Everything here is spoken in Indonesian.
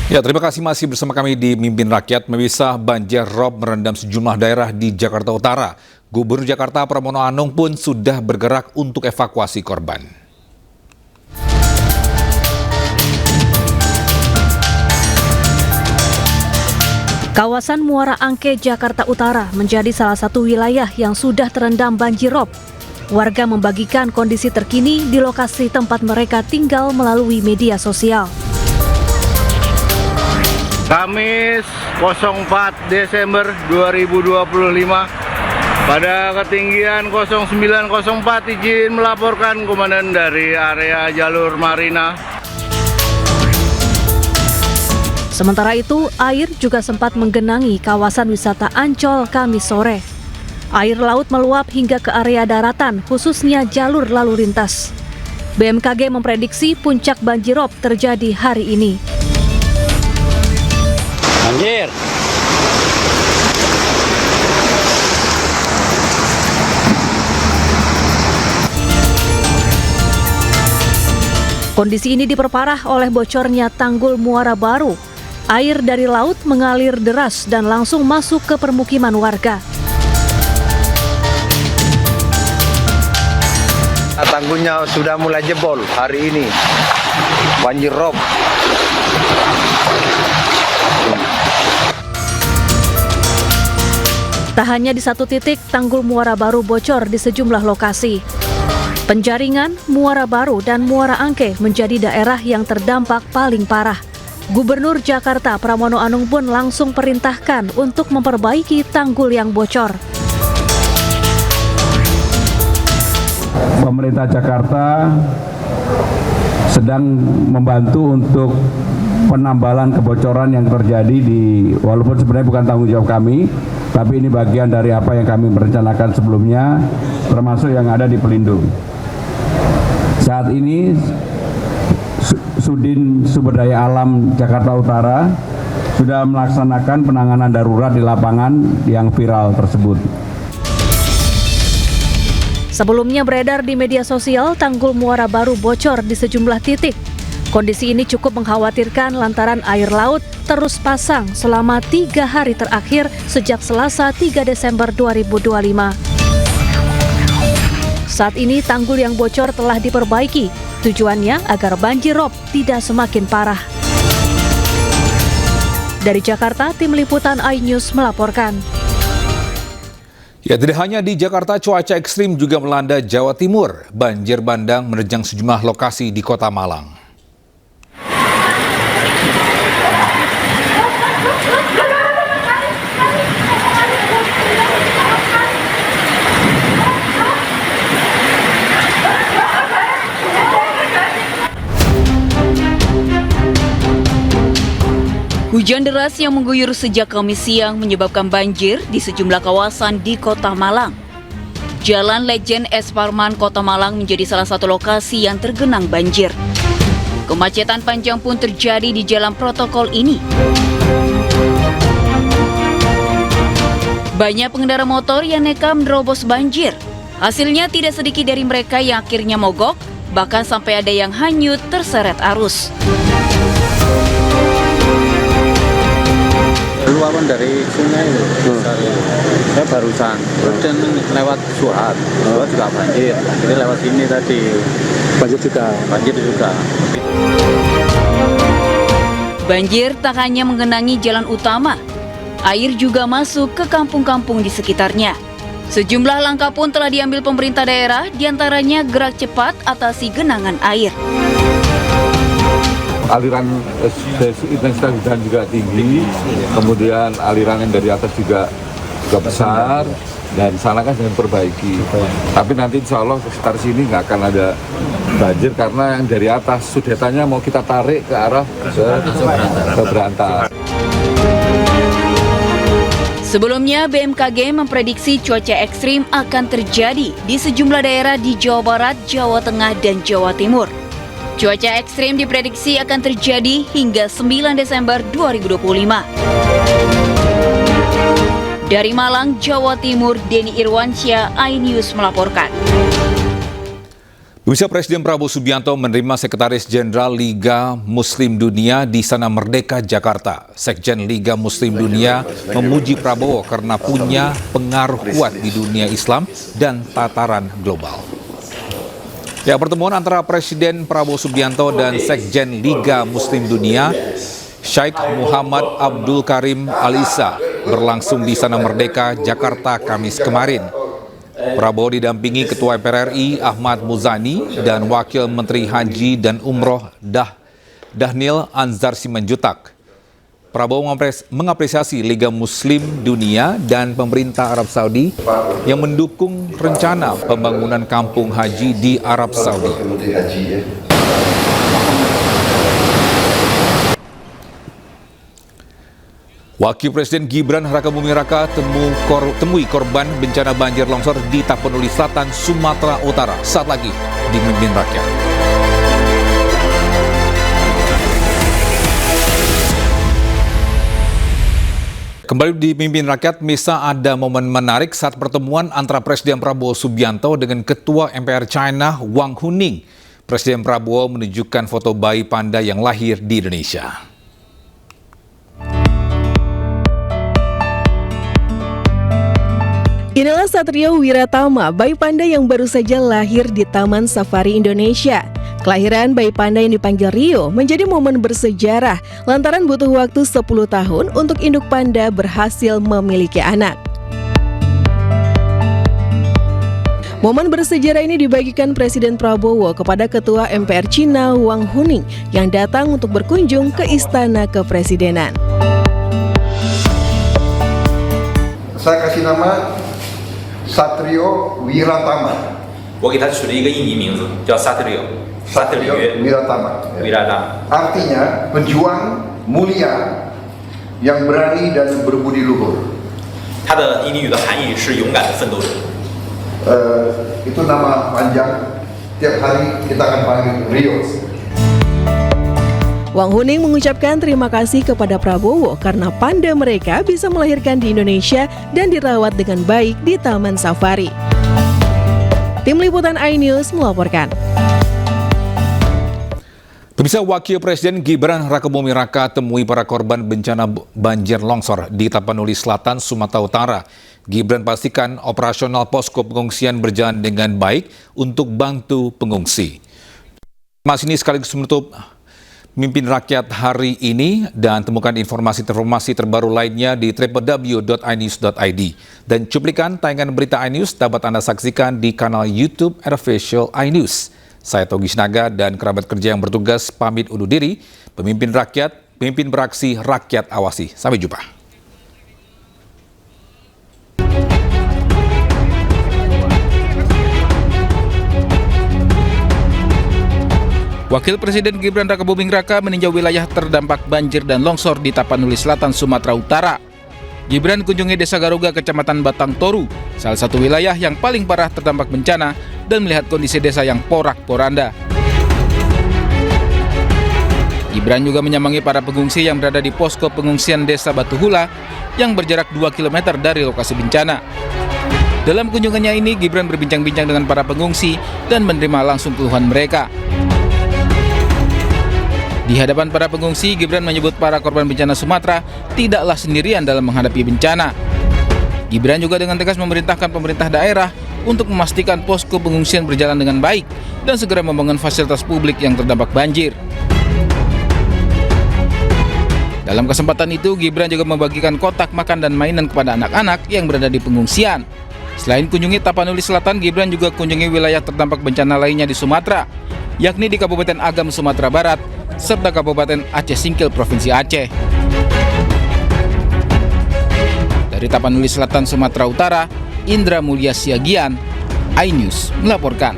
Ya, terima kasih masih bersama kami di Mimpin Rakyat. Pemirsa, banjir rob merendam sejumlah daerah di Jakarta Utara. Gubernur Jakarta Pramono Anung pun sudah bergerak untuk evakuasi korban. Kawasan Muara Angke, Jakarta Utara menjadi salah satu wilayah yang sudah terendam banjir rob. Warga membagikan kondisi terkini di lokasi tempat mereka tinggal melalui media sosial. Kamis 04 Desember 2025 pada ketinggian 0904 izin melaporkan komandan dari area jalur Marina. Sementara itu, air juga sempat menggenangi kawasan wisata Ancol Kamis sore. Air laut meluap hingga ke area daratan, khususnya jalur lalu lintas. BMKG memprediksi puncak banjirop terjadi hari ini. Banjir. Kondisi ini diperparah oleh bocornya tanggul Muara Baru. Air dari laut mengalir deras dan langsung masuk ke permukiman warga. Tanggulnya sudah mulai jebol hari ini. Banjir rob. Tak hanya di satu titik, tanggul Muara Baru bocor di sejumlah lokasi. Penjaringan, Muara Baru, dan Muara Angke menjadi daerah yang terdampak paling parah. Gubernur Jakarta Pramono Anung pun langsung perintahkan untuk memperbaiki tanggul yang bocor. Pemerintah Jakarta sedang membantu untuk penambalan kebocoran yang terjadi walaupun sebenarnya bukan tanggung jawab kami, tapi ini bagian dari apa yang kami merencanakan sebelumnya, termasuk yang ada di Pelindung. Saat ini Sudin Sumber Daya Alam Jakarta Utara sudah melaksanakan penanganan darurat di lapangan yang viral tersebut. Sebelumnya beredar di media sosial tanggul Muara Baru bocor di sejumlah titik. Kondisi ini cukup mengkhawatirkan lantaran air laut terus pasang selama 3 hari terakhir sejak Selasa 3 Desember 2025. Saat ini tanggul yang bocor telah diperbaiki, tujuannya agar banjir rob tidak semakin parah. Dari Jakarta, tim liputan iNews melaporkan. Ya, tidak hanya di Jakarta, cuaca ekstrim juga melanda Jawa Timur. Banjir bandang menerjang sejumlah lokasi di Kota Malang. Hujan deras yang mengguyur sejak Kamis siang menyebabkan banjir di sejumlah kawasan di Kota Malang. Jalan Lejen S. Parman, Kota Malang menjadi salah satu lokasi yang tergenang banjir. Kemacetan panjang pun terjadi di jalan protokol ini. Banyak pengendara motor yang nekat menerobos banjir. Hasilnya tidak sedikit dari mereka yang akhirnya mogok, bahkan sampai ada yang hanyut terseret arus. Luapan dari sungai itu, saya barusan, dan lewat Suhat juga banjir, jadi lewat sini tadi banjir juga. Banjir tak hanya menggenangi jalan utama, air juga masuk ke kampung-kampung di sekitarnya. Sejumlah langkah pun telah diambil pemerintah daerah, diantaranya gerak cepat atasi genangan air. Aliran intensitas hujan juga tinggi, kemudian aliran yang dari atas juga besar, dan sana kan sedang perbaiki. Tapi nanti insya Allah sekitar sini nggak akan ada banjir karena yang dari atas sudetannya mau kita tarik ke arah ke Berantas. Sebelumnya, BMKG memprediksi cuaca ekstrim akan terjadi di sejumlah daerah di Jawa Barat, Jawa Tengah, dan Jawa Timur. Cuaca ekstrim diprediksi akan terjadi hingga 9 Desember 2025. Dari Malang, Jawa Timur, Denny Irwansyah, iNews melaporkan. Pemirsa, Presiden Prabowo Subianto menerima Sekretaris Jenderal Liga Muslim Dunia di Istana Merdeka, Jakarta. Sekjen Liga Muslim Dunia memuji Prabowo karena punya pengaruh kuat di dunia Islam dan tataran global. Ya, pertemuan antara Presiden Prabowo Subianto dan Sekjen Liga Muslim Dunia, Syekh Muhammad Abdul Karim Al-Isa, berlangsung di Istana Merdeka, Jakarta, Kamis kemarin. Prabowo didampingi Ketua MPR RI Ahmad Muzani dan Wakil Menteri Haji dan Umroh Dhanil Anzar Simanjuntak. Prabowo mengapresiasi Liga Muslim Dunia dan pemerintah Arab Saudi yang mendukung rencana pembangunan kampung haji di Arab Saudi. Wakil Presiden Gibran Rakabuming Raka temui korban bencana banjir longsor di Tapanuli Selatan, Sumatera Utara. Saat lagi di Mimpin Rakyat. Kembali di Mimpin Rakyat, Misa, ada momen menarik saat pertemuan antara Presiden Prabowo Subianto dengan Ketua MPR China Wang Huning. Presiden Prabowo menunjukkan foto bayi panda yang lahir di Indonesia. Inilah Satrio Wiratama, bayi panda yang baru saja lahir di Taman Safari Indonesia. Kelahiran bayi panda yang dipanggil Rio menjadi momen bersejarah lantaran butuh waktu 10 tahun untuk induk panda berhasil memiliki anak. Momen bersejarah ini dibagikan Presiden Prabowo kepada Ketua MPR Cina Wang Huning yang datang untuk berkunjung ke Istana Kepresidenan. Saya kasih nama Satrio Wiratama. 我给他取了一个印尼名字，叫 Satrio Wiratama. Wiratama. Artinya pejuang mulia yang berani dan berbudi luhur. 它的印尼语的含义是勇敢的奋斗者。 Itu nama panjang. Tiap hari kita akan panggil Rio. Wang Huning mengucapkan terima kasih kepada Prabowo karena panda mereka bisa melahirkan di Indonesia dan dirawat dengan baik di Taman Safari. Tim Liputan iNews melaporkan. Pemirsa, Wakil Presiden Gibran Rakabuming Raka temui para korban bencana banjir longsor di Tapanuli Selatan, Sumatera Utara. Gibran pastikan operasional posko pengungsian berjalan dengan baik untuk bantu pengungsi. Mas ini sekaligus menutup Mimpin Rakyat hari ini, dan temukan informasi terbaru lainnya di www.inews.id. Dan cuplikan tayangan berita iNews dapat Anda saksikan di kanal YouTube Official iNews. Saya Togi Sinaga dan kerabat kerja yang bertugas pamit undur diri. Pemimpin Rakyat, pemimpin beraksi, rakyat awasi. Sampai jumpa. Wakil Presiden Gibran Rakabuming Raka meninjau wilayah terdampak banjir dan longsor di Tapanuli Selatan, Sumatera Utara. Gibran kunjungi Desa Garuga, Kecamatan Batang Toru, salah satu wilayah yang paling parah terdampak bencana, dan melihat kondisi desa yang porak-poranda. Gibran juga menyambangi para pengungsi yang berada di posko pengungsian Desa Batu Hula yang berjarak 2 km dari lokasi bencana. Dalam kunjungannya ini, Gibran berbincang-bincang dengan para pengungsi dan menerima langsung keluhan mereka. Di hadapan para pengungsi, Gibran menyebut para korban bencana Sumatera tidaklah sendirian dalam menghadapi bencana. Gibran juga dengan tegas memerintahkan pemerintah daerah untuk memastikan posko pengungsian berjalan dengan baik dan segera membangun fasilitas publik yang terdampak banjir. Dalam kesempatan itu, Gibran juga membagikan kotak makan dan mainan kepada anak-anak yang berada di pengungsian. Selain kunjungi Tapanuli Selatan, Gibran juga kunjungi wilayah terdampak bencana lainnya di Sumatera, yakni di Kabupaten Agam, Sumatera Barat, serta Kabupaten Aceh Singkil, Provinsi Aceh. Dari Tapanuli Selatan, Sumatera Utara, Indra Mulya Siagian, iNews melaporkan.